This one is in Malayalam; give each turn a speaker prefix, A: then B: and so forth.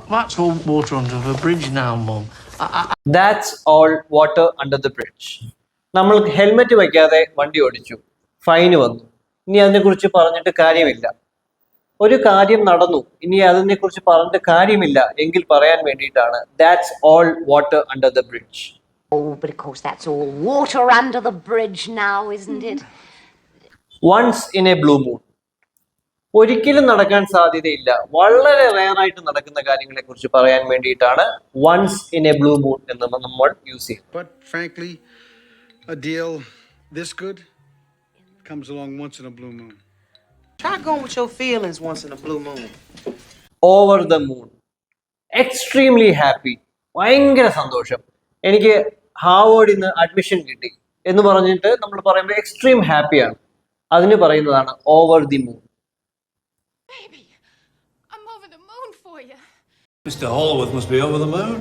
A: That's all water under the bridge now, Mum.
B: That's all water under the bridge. നമ്മൾ ഹെൽമെറ്റ് വയ്ക്കാതെ വണ്ടി ഓടിച്ചു, ഫൈന് വന്നു. ഇനി അതിനെക്കുറിച്ച് പറഞ്ഞിട്ട് കാര്യമില്ല. ഒരു കാര്യം നടന്നു, ഇനി അതിനെക്കുറിച്ച് പറഞ്ഞിട്ട് കാര്യമില്ല എങ്കിൽ പറയാൻ വേണ്ടിയിട്ടാണ് that's all water under the bridge.
C: Oh, but of course that's all water under the bridge now, isn't it?
B: Once in a blue moon. ഒരിക്കലും നടക്കാൻ സാധ്യതയില്ല, വളരെ റെയർ ആയിട്ട് നടക്കുന്ന കാര്യങ്ങളെ കുറിച്ച് പറയാൻ വേണ്ടിയിട്ടാണ് once in a blue moon എന്ന് നമ്മൾ യൂസ് ചെയ്യും.
D: But frankly, a deal this good comes along once in a blue moon.
A: Try going with your feelings once in a blue moon.
B: Over the moon. Extremely happy. ഭയങ്കര സന്തോഷം. എനിക്ക് ഹാർവേഡിൽ നിന്ന് അഡ്മിഷൻ കിട്ടി എന്ന് പറഞ്ഞിട്ട് നമ്മൾ പറയുമ്പോൾ എക്സ്ട്രീം ഹാപ്പിയാണ്. അതിന് പറയുന്നതാണ് over the moon.
E: Baby, I'm over the moon for you.
F: Mr. Holworth must be over the moon.